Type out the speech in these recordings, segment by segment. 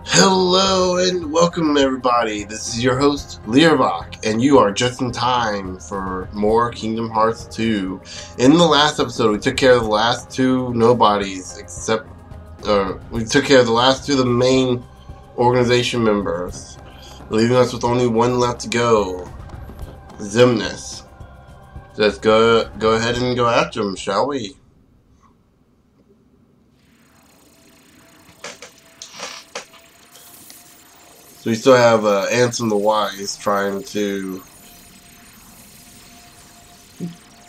Hello and welcome everybody, this is your host Learvok, and you are just in time for more Kingdom Hearts 2. In the last episode we took care of the last two nobodies, we took care of the last two of the main organization members, leaving us with only one left to go, Xemnas. Let's go ahead and go after him, shall we? So we still have Ansem the Wise trying to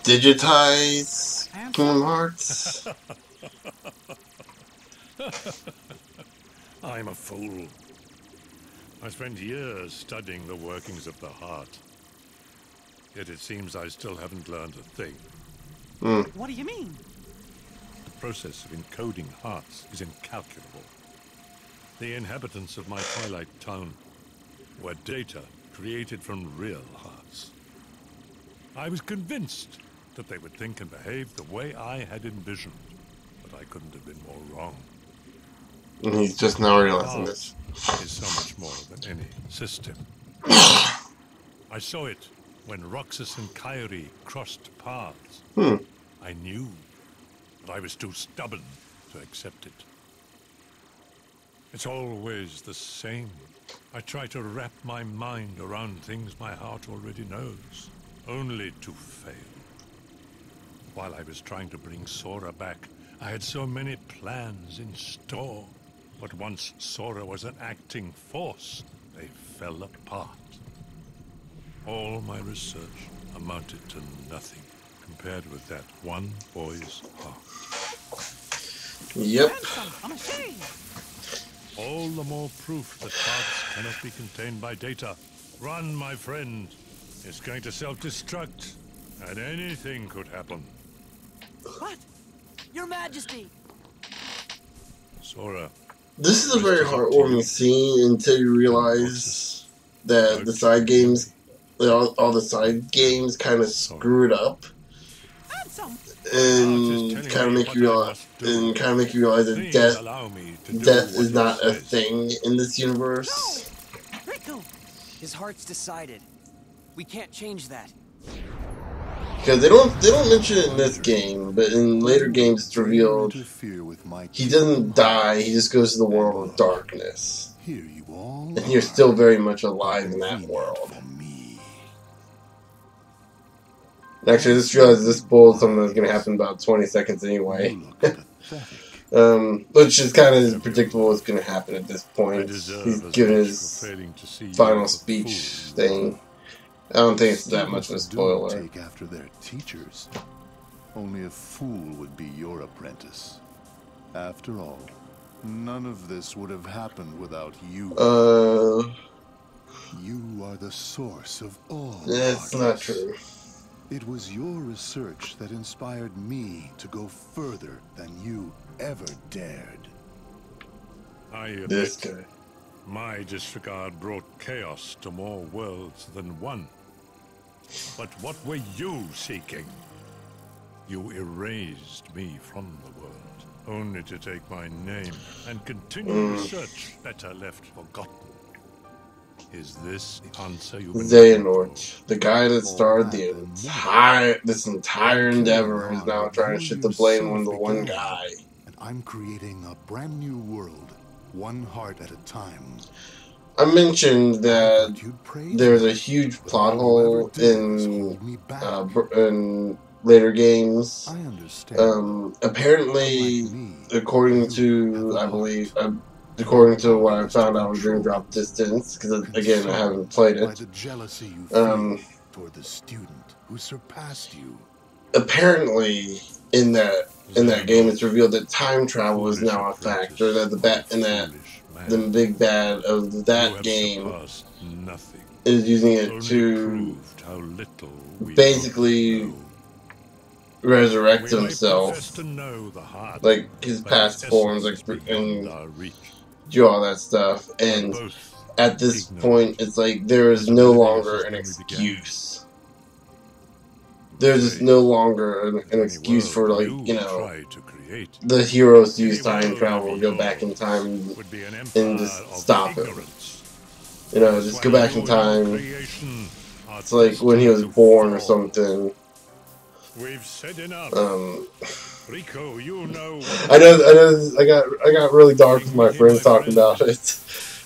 digitize Kingdom Hearts. I'm a fool. I spent years studying the workings of the heart. Yet it seems I still haven't learned a thing. What do you mean? The process of encoding hearts is incalculable. The inhabitants of my Twilight town were data created from real hearts. I was convinced that they would think and behave the way I had envisioned, but I couldn't have been more wrong. And he's just now realizing this. Is so much more than any system. I saw it when Roxas and Kairi crossed paths. I knew, but I was too stubborn to accept it. It's always the same. I try to wrap my mind around things my heart already knows, only to fail. While I was trying to bring Sora back, I had so many plans in store. But once Sora was an acting force, they fell apart. All my research amounted to nothing compared with that one boy's heart. Yep. I'm ashamed. All the more proof that hearts cannot be contained by data. Run, my friend. It's going to self-destruct, and anything could happen. What? Your Majesty! Sora. This is a very heartwarming scene until you realize that the side games, all the side games kind of screw it up. And kind of make you realize, that death is not a thing in this universe. No! Riku! His heart's decided. We can't change that. Because they don't mention it in this game, but in later games it's revealed he doesn't die, he just goes to the world of darkness. And you're still very much alive in that world. Actually, I just realized this spoiled something that's going to happen in about 20 seconds anyway. Which is kind of predictable what's going to happen at this point. He's giving his final speech thing. I don't think it's that much of a spoiler. Take after their teachers. Only a fool would be your apprentice. After all, none of this would have happened without you. You are the source of all. That's not true. It was your research that inspired me to go further than you ever dared. I admit, This guy. my disregard brought chaos to more worlds than one. But what were you seeking? You erased me from the world, only to take my name and continue research better left forgotten. Is this the answer you've been Xehanort, the guy that started this entire endeavor, is now trying to shift the blame on the one guy. And I'm creating a brand new world, one heart at a time. I mentioned that there's a huge plot hole in later games. I understand. Apparently, according to what I found out on Dream Drop Distance, because again I haven't played it. By the jealousy you feel toward the student who surpassed you. Apparently, in that game, it's revealed that time travel is now a factor. That the big bad of that game is using it to basically resurrect himself, like his past forms, and do all that stuff. And at this point, it's like there is no longer an excuse. There's just no longer an excuse for, like, hate. the heroes use Any time world travel of to go back in yours time would be an and empire just of stop him. ignorance. You know, That's just why go back in you and your time. creation are It's like when he destined was to born or fall. something. We've said enough. Um, Rico, you know what I know. I got really dark with my friends talking about it.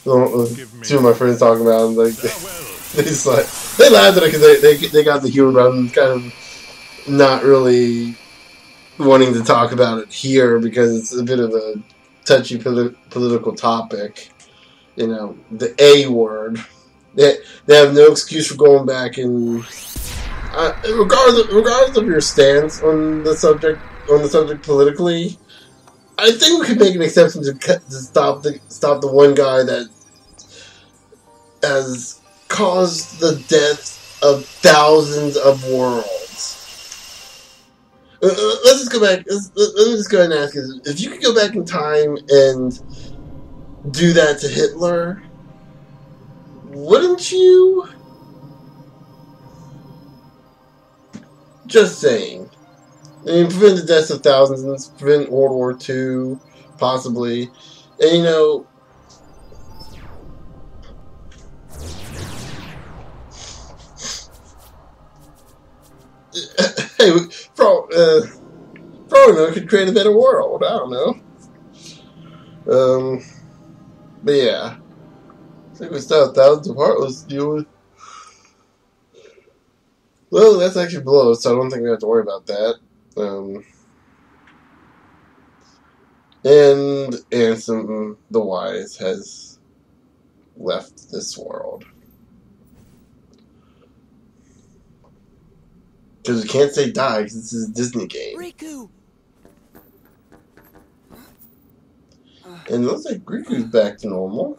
With two of my friends talking about it, like they just like they laughed at it because they got the humor, but I'm kind of not really wanting to talk about it here because it's a bit of a touchy political topic. You know, the A word. They have no excuse for going back and regardless of your stance on the subject politically. I think we could make an exception to stop the one guy that has caused the death of thousands of worlds. Let's just go back. Let me just go ahead and ask you: if you could go back in time and do that to Hitler, wouldn't you? Just saying. I mean, prevent the deaths of thousands, prevent World War II, possibly, and you know. Hey, Frodo could create a better world. I don't know. But yeah. I think we still have thousands of heartless to deal with. Well, that's actually below, so I don't think we have to worry about that. And Ansem the Wise has left this world. Because we can't say die, because this is a Disney game. Riku! And it looks like Riku's back to normal.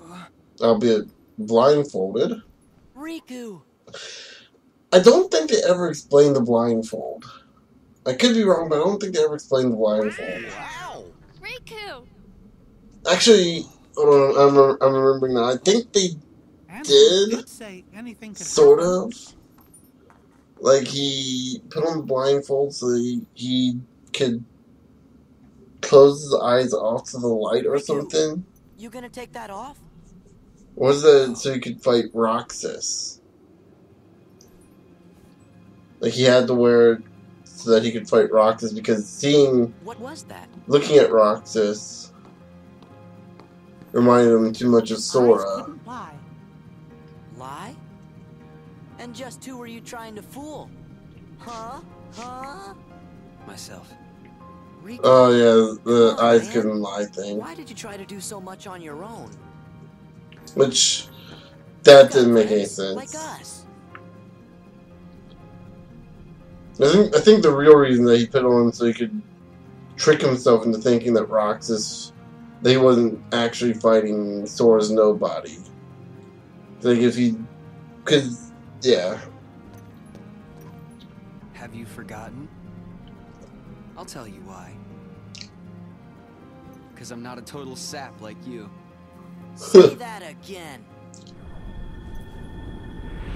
Albeit blindfolded. Riku! I don't think they ever explained the blindfold. I could be wrong, but I don't think they ever explained the blindfold. Wow! Riku! Actually, hold on, I'm remembering now. I think they did, say anything could sort happen. of. Like, he put on the blindfold so he could close his eyes off to the light or Riku, something. you gonna take that off? Or was it so he could fight Roxas? Like, he had to wear it so that he could fight Roxas because What was that? looking at Roxas reminded him too much of Eyes Sora. couldn't lie. Lie? And just who were you trying to fool? Huh? Myself. Riku, Oh yeah, the come on, eyes man. couldn't lie thing. Why did you try to do so much on your own? Which, that You got didn't make any friends sense. like us. I think the real reason that he put on so he could trick himself into thinking that Roxas, that he wasn't actually fighting Sora's nobody. Like if he, cause yeah. Have you forgotten? I'll tell you why. Because I'm not a total sap like you. Say that again.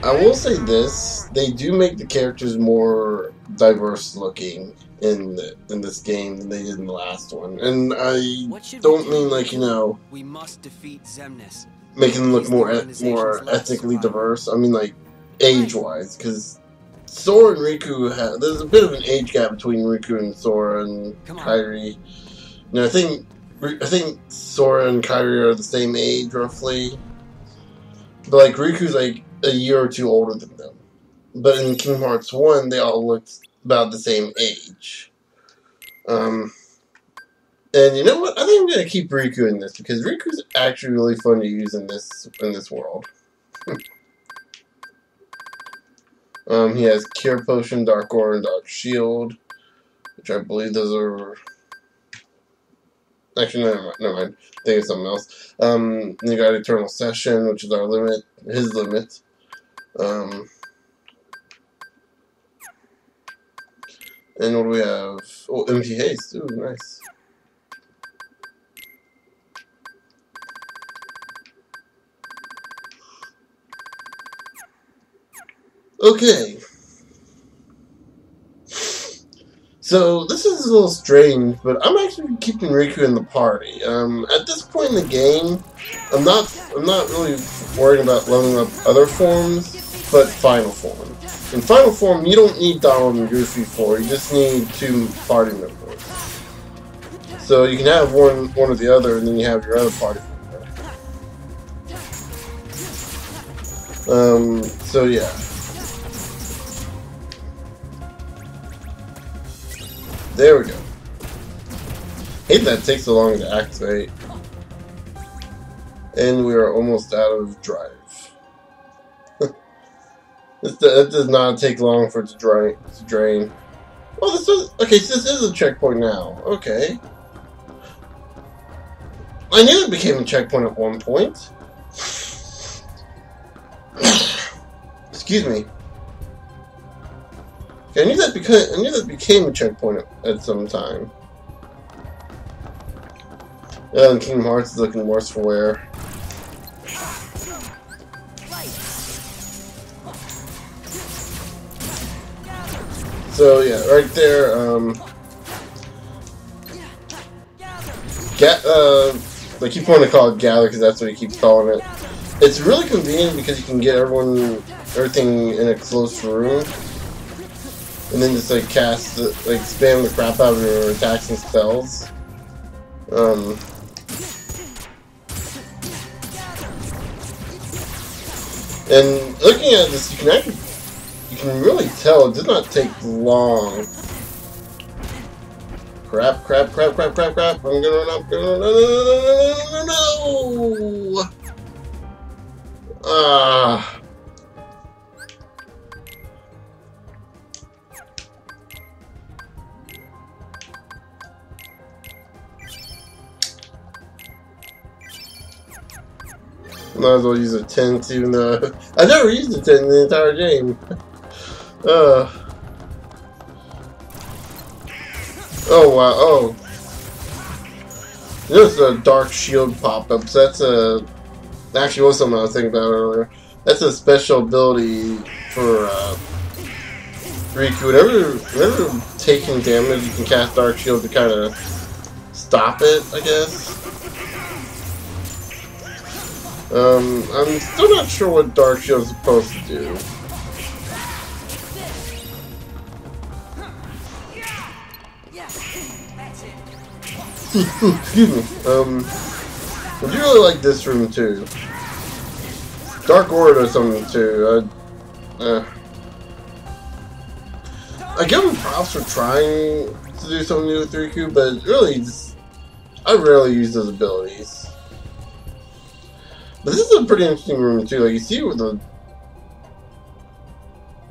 I will say this: they do make the characters more diverse looking in this game than they did in the last one, and I don't mean like We must defeat Xemnas. making them look He's the more organization's last ethnically survivor. diverse. I mean like age wise, because Sora and Riku there's a bit of an age gap between Riku and Sora and Come on. Kairi. You know, I think Sora and Kairi are the same age roughly, but like Riku's like a year or two older than them. But in Kingdom Hearts 1, they all looked about the same age. And you know what? I think I'm gonna keep Riku in this because Riku's actually really fun to use in this world. He has Cure Potion, Dark Aura, and Dark Shield, which I believe those are. Actually, never mind. I think it's something else. You got Eternal Session, which is his limit. And what do we have? Oh, Empty Haste. Ooh, nice. Okay. So this is a little strange, but I'm actually keeping Riku in the party. At this point in the game, I'm not really worrying about leveling up other forms, but final form. In final form, you don't need Donald and Goofy for. You just need 2 party members. So you can have one or the other, and then you have your other party member. So yeah. There we go. Hate that it takes so long to activate. And we are almost out of drive. That does not take long for it to drain. Oh, this is okay. So this is a checkpoint now. Okay. I knew it became a checkpoint at one point. Excuse me. Okay, I knew that became a checkpoint at some time. And Kingdom Hearts is looking worse for wear. So yeah, right there. I keep wanting to call it Gather because that's what he keeps calling it. It's really convenient because you can get everything in a close room. And then just like spam the crap out of your attacks and spells. And looking at this, you can really tell it did not take long. Crap! I'm gonna run up. No! Ah. Might as well use a tent, even though I never used a tent in the entire game. Oh wow! Oh, there's a dark shield pop-up. So that's actually was something I was thinking about earlier. That's a special ability for Riku. Whenever taking damage, you can cast Dark Shield to kind of stop it, I guess. I'm still not sure what Dark Shield is supposed to do. Excuse me. Would you really like this room too? Dark Order or something too. I give him props for trying to do something new with Riku, but really, I rarely use those abilities. But this is a pretty interesting room too. Like you see with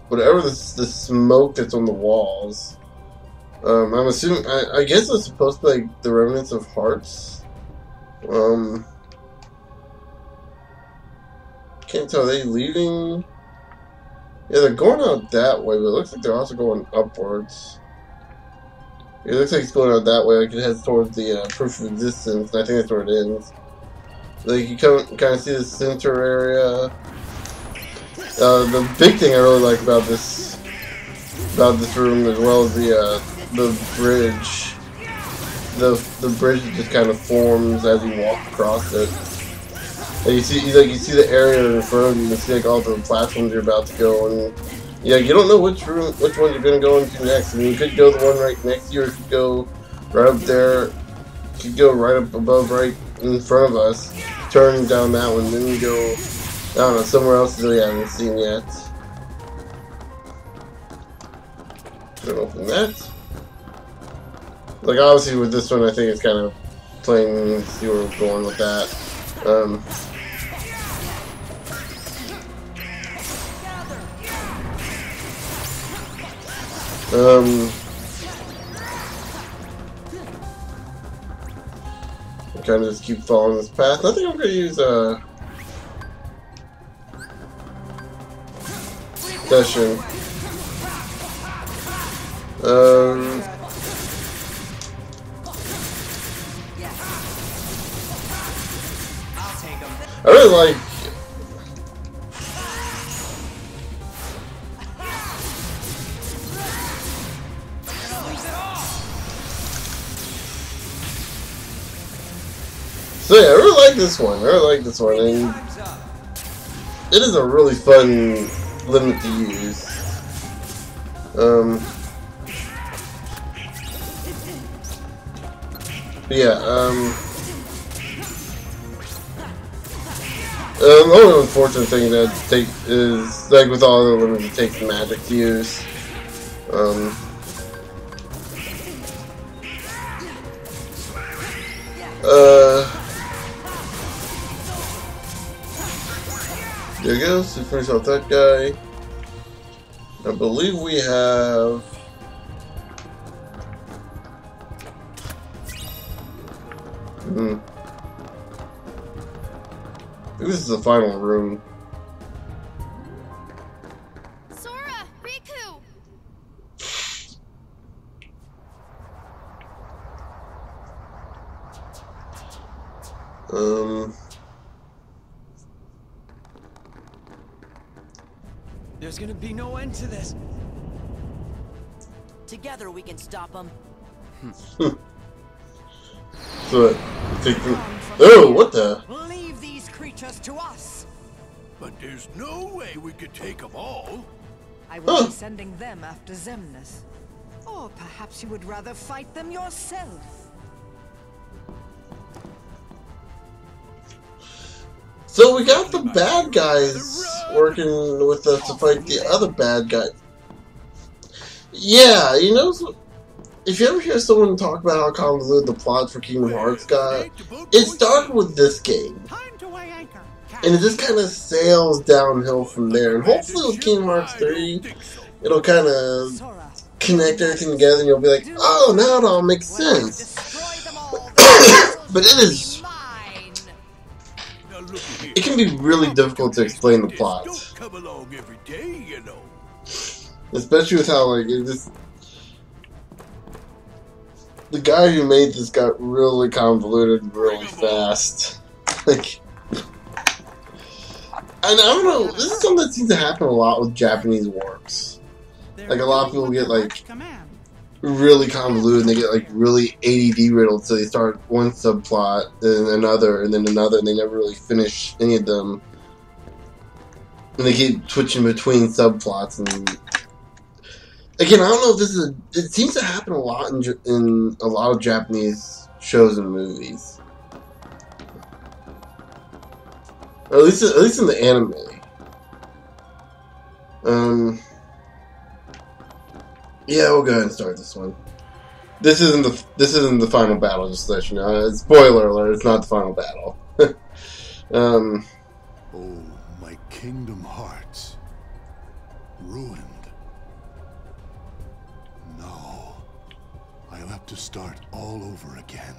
whatever the smoke that's on the walls. I'm assuming. I guess it's supposed to be like the remnants of hearts. Can't tell. Are they leaving? Yeah, they're going out that way, but it looks like they're also going upwards. It looks like it's going out that way. Like it heads towards the proof of existence, and I think that's where it ends. Like you kind of see the center area. The big thing I really like about this room, as well as the bridge. The bridge just kind of forms as you walk across it. Like you see the area in front of you. You see like all the platforms you're about to go, and yeah, you don't know which one you're gonna go into next. I mean, you could go the one right next to you, or you could go right up there. You could go right up above, right in front of us. Turn down that one, then you go, I don't know, somewhere else that we haven't seen yet. Don't open that. Like obviously with this one, I think it's kind of plain. See where we're going with that. I kind of just keep following this path. I think I'm gonna use session. I really like. like this one. I really like this one, and it is a really fun limit to use. The only unfortunate thing that is, like with all the limits, it takes magic to use. There we go, so finish off that guy. I believe we have... This is the final room. Sora! Riku! There's gonna be no end to this. Together we can stop them. So, take them. Oh, what the? Leave these creatures to us. But there's no way we could take them all. I will be sending them after Xemnas. Or perhaps you would rather fight them yourself. So we got the bad guys working with us to fight the other bad guy. Yeah, you know, if you ever hear someone talk about how convoluted the plot for Kingdom Hearts got, it started with this game. And it just kind of sails downhill from there. And hopefully with Kingdom Hearts 3, it'll kind of connect everything together and you'll be like, oh, now it all makes sense. But it can be really difficult to explain the plot. Especially with how, like, it just... The guy who made this got really convoluted really fast. Like... And I don't know, this is something that seems to happen a lot with Japanese works. Like, a lot of people get, like, really convoluted, and they get, like, really ADD riddled, so they start one subplot, then another, and then another, and they never really finish any of them. And they keep switching between subplots, and... Again, I don't know if this is it seems to happen a lot in a lot of Japanese shows and movies. Or at least in the anime. Yeah, we'll go ahead and start this one. This isn't the final battle, just to let you know. Spoiler alert, it's not the final battle. Oh, my Kingdom Hearts. Ruined. No. I'll have to start all over again.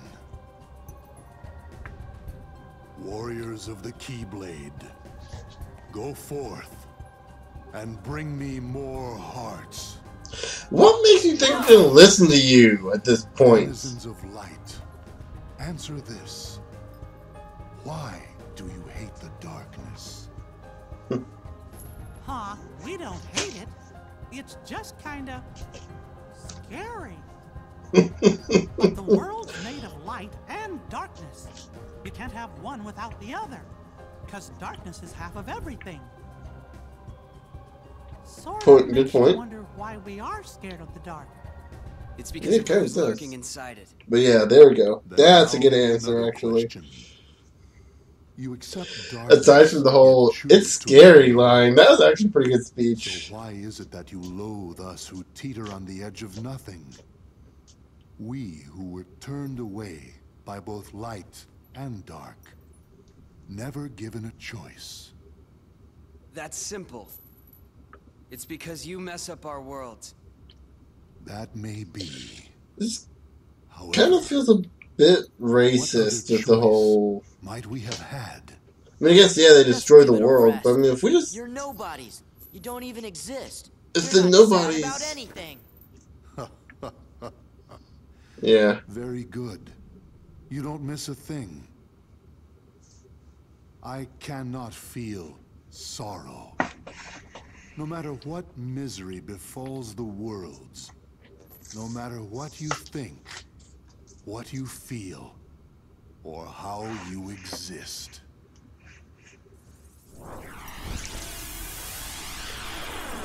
Warriors of the Keyblade, go forth and bring me more hearts. What makes you think they're gonna listen to you at this point? Citizens of light, answer this. Why do you hate the darkness? Huh? We don't hate it. It's just kinda scary. But the world's made of light and darkness. You can't have one without the other, because darkness is half of everything. Good point. I wonder why we are scared of the dark. It's because it is lurking inside it. But yeah, there we go. That's a good answer, actually. You accept darkness, aside from the whole "it's scary" line, that was actually a pretty good speech. So why is it that you loathe us who teeter on the edge of nothing? We who were turned away by both light and dark, never given a choice. That's simple. It's because you mess up our world. That may be. This kind of feels a bit racist with the whole... might we have had? I mean, I guess, yeah, they destroy the world, but I mean, if we just... You're nobodies. You don't even exist. If You're the not nobodies... sad about anything. Yeah. Very good. You don't miss a thing. I cannot feel sorrow. No matter what misery befalls the worlds, no matter what you think, what you feel, or how you exist.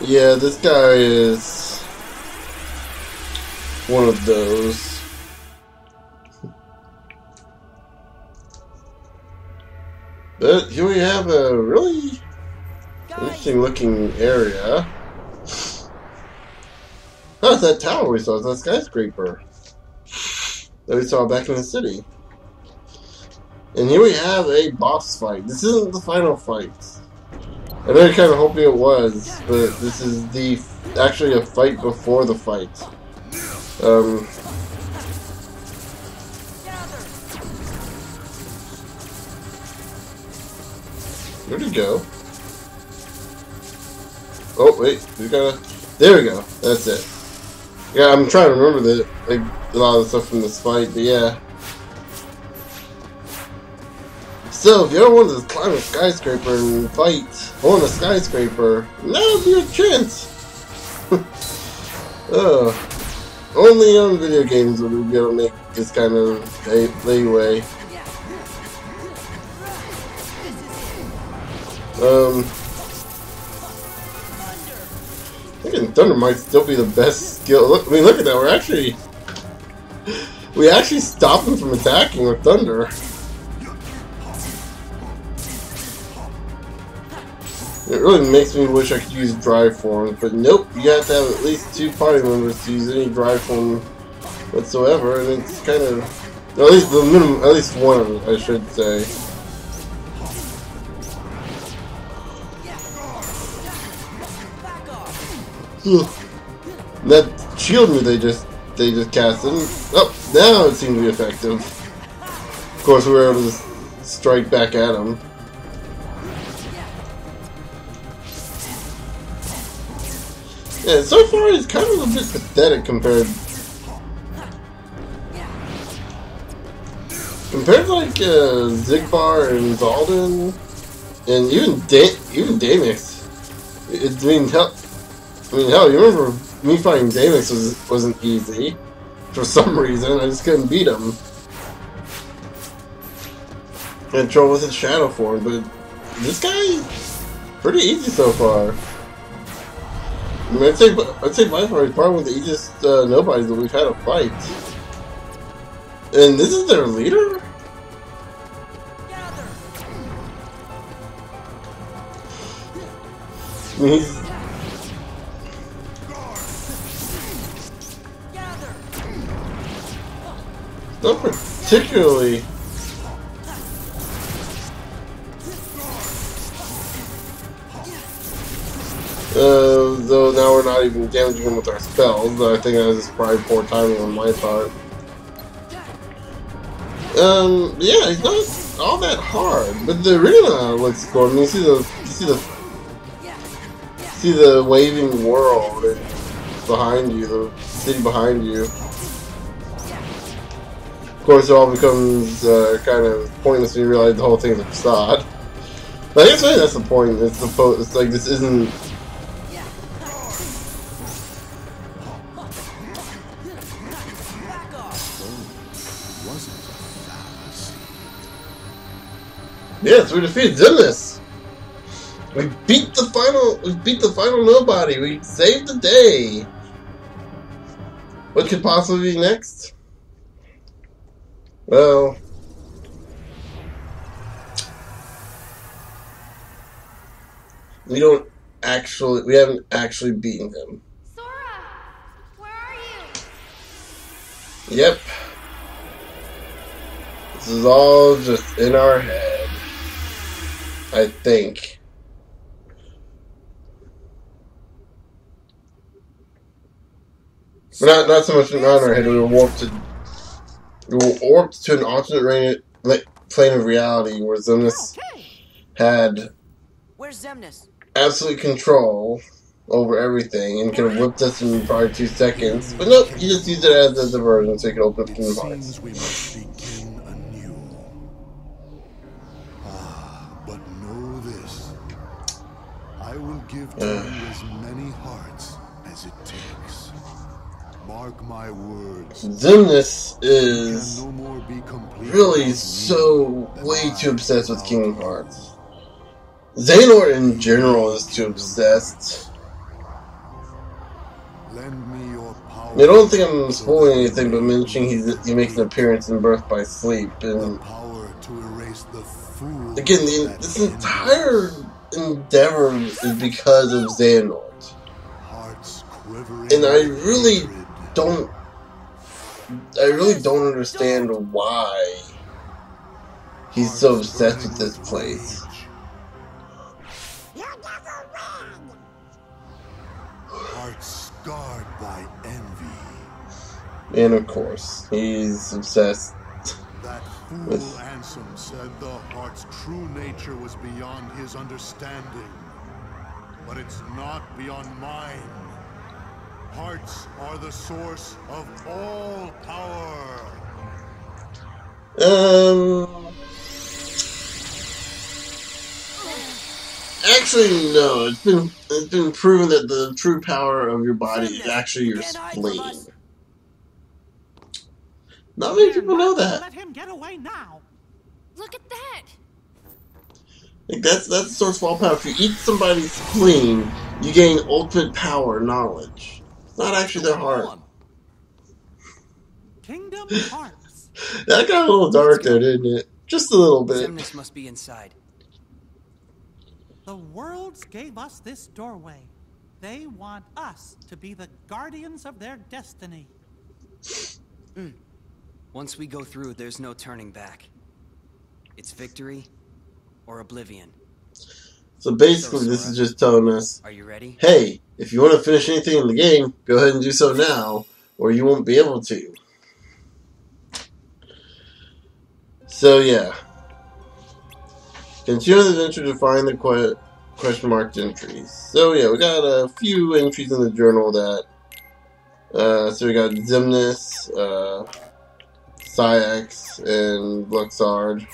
Yeah, this guy is one of those. But here we have a really interesting looking area. Oh, it's that tower we saw. It's that skyscraper that we saw back in the city. And here we have a boss fight. This isn't the final fight. I know you're kind of hoping it was, but this is actually a fight before the fight. Where'd he go? Oh wait, we gotta. There we go. That's it. Yeah, I'm trying to remember like a lot of the stuff from this fight, but yeah. So, if you ever wanted to climb a skyscraper and fight on a skyscraper, now would be your chance. Only on video games would we be able to make this kind of leeway. Thinking Thunder might still be the best skill. Look, I mean, look at that. We actually stopped him from attacking with Thunder. It really makes me wish I could use drive forms, but nope. You have to have at least 2 party members to use any drive form whatsoever, and it's kind of, at least the minimum, at least one of it, I should say. That shield move they just casted. Oh, now it seemed to be effective. Of course, we were able to strike back at him. Yeah, so far he's kind of a bit pathetic compared to like Zigbar and Zaldin, and even Damix. I mean, hell, you remember me fighting Damix wasn't easy. For some reason, I just couldn't beat him. And trouble with his shadow form, but this guy, pretty easy so far. I mean, I'd say by far he's probably one of the easiest nobodies that we've had a fight. And this is their leader? I mean, he's... not particularly... though now we're not even damaging him with our spells, but I think that was probably poor timing on my part. Yeah, he's not all that hard, but the arena looks cool. I mean, you see the waving world behind you, the city behind you. Of course, it all becomes kind of pointless when you realize the whole thing is a facade. But I guess maybe that's the point. It's like this isn't. Yes, we defeated Xemnas. We beat the final nobody. We saved the day. What could possibly be next? Well, we haven't actually beaten him. Sora, where are you? Yep. This is all just in our head. I think. But not so much in our head. We were warped to an alternate plane of reality where Xemnas had Where's Xemnas? absolute control over everything and could have whipped us in probably 2 seconds. But nope, he just used it as a diversion so he could open up Kingdom Hearts. We must begin anew. But know this. I will give to you as many hearts as it takes. Mark my words. Xemnas You is can no more be complete really without so me than way I too obsessed with without Kingdom you. Hearts. Xehanort in general is too obsessed. Lend me your power. I don't think I'm so spoiling that anything, but may mentioning be he makes an complete. appearance in Birth by Sleep, The and power to erase the fools again, that this envy entire us. endeavor is because of Xehanort, Hearts quivering and I with really hatred. don't understand why he's so Hearts obsessed with burning this with place. rage. Hearts scarred by envy. And of course, he's obsessed That fool with... Ansem said the heart's true nature was beyond his understanding. But it's not beyond mine. Hearts are the source of all power. Actually, no. It's been proven that the true power of your body is Xemnas, actually you your can't hide from spleen. us. Not many We're people know not gonna that. let him get away now. Look at that! Like that's the source of all power. If you eat somebody's spleen, you gain ultimate power, knowledge. It's not actually their heart. Kingdom Hearts. That got a little dark there, didn't it? Just a little bit. Xemnas must be inside. The worlds gave us this doorway. They want us to be the guardians of their destiny. Once we go through, there's no turning back. It's victory or oblivion. So basically, So, this Sora, is just telling us, are you ready? hey, if you want to finish anything in the game, go ahead and do so now, or you won't be able to. So yeah. Continue the adventure to find the question marked entries. So yeah, we got a few entries in the journal that... so we got Xemnas, Syx, and Luxard.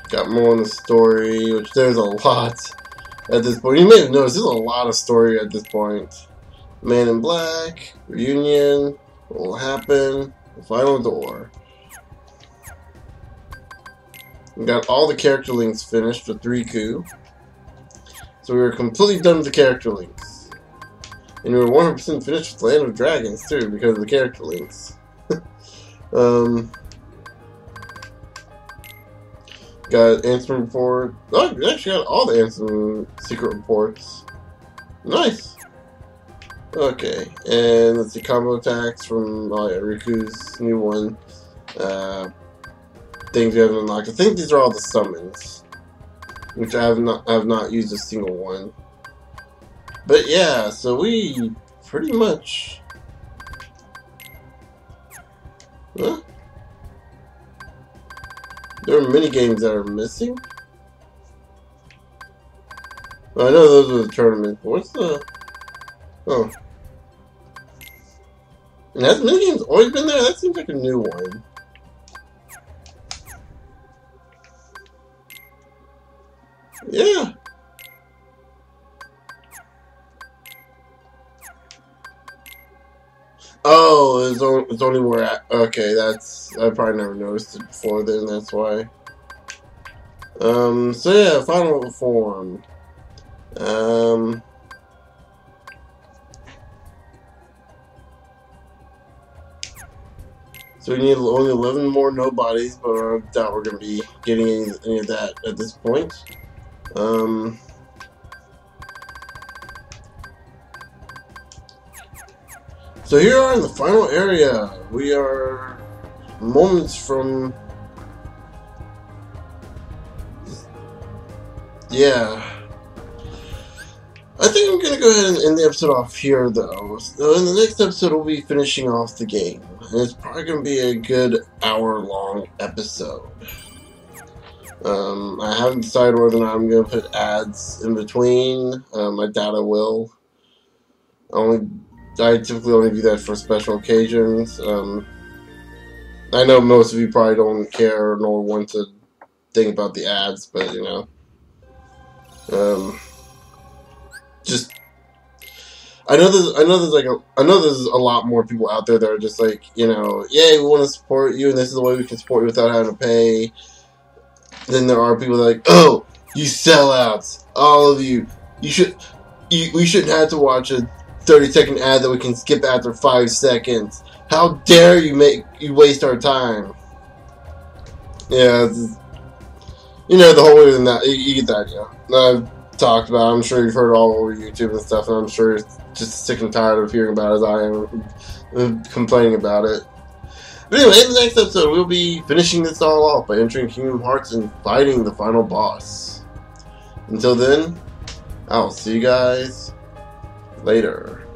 Got more on the story, which there's a lot at this point. You may have noticed there's a lot of story at this point. Man in Black, Reunion, what will happen, the final door. We got all the character links finished with Riku. So we were completely done with the character links. And we were 100% finished with Land of Dragons too, because of the character links. Got Ansem report. Oh, we actually got all the Ansem secret reports. Nice. Okay, and let's see, combo attacks from Riku's new one. Things we haven't unlocked. I think these are all the summons, which I have not used a single one. But yeah, so we pretty much... Huh? There are many games that are missing. Well, I know those are the tournaments, but what's the... Oh. And has minigames always been there? That seems like a new one. Yeah. Oh, it's only where at. Okay, that's... I probably never noticed it before then, that's why. So yeah, final form. So we need only 11 more nobodies, but I doubt we're going to be getting any of that at this point. So here we are in the final area. We are moments from... Yeah. I think I'm going to go ahead and end the episode off here, though. So in the next episode, we'll be finishing off the game. And it's probably going to be a good hour-long episode. I haven't decided whether or not I'm going to put ads in between. I doubt I will. I typically only do that for special occasions. I know most of you probably don't care nor want to think about the ads, but you know. Just I know there's a lot more people out there that are just like, you know, yeah, we want to support you, and this is the way we can support you without having to pay. Then there are people that are like, oh, you sellouts, all of you. We shouldn't have to watch a 30-second ad that we can skip after 5 seconds. How dare you waste our time? Yeah, you know, the whole way in that, you get the idea. I've talked about it. I'm sure you've heard it all over YouTube and stuff, and I'm sure you're just sick and tired of hearing about it as I am complaining about it. But anyway, in the next episode, we'll be finishing this all off by entering Kingdom Hearts and fighting the final boss. Until then, I'll see you guys later.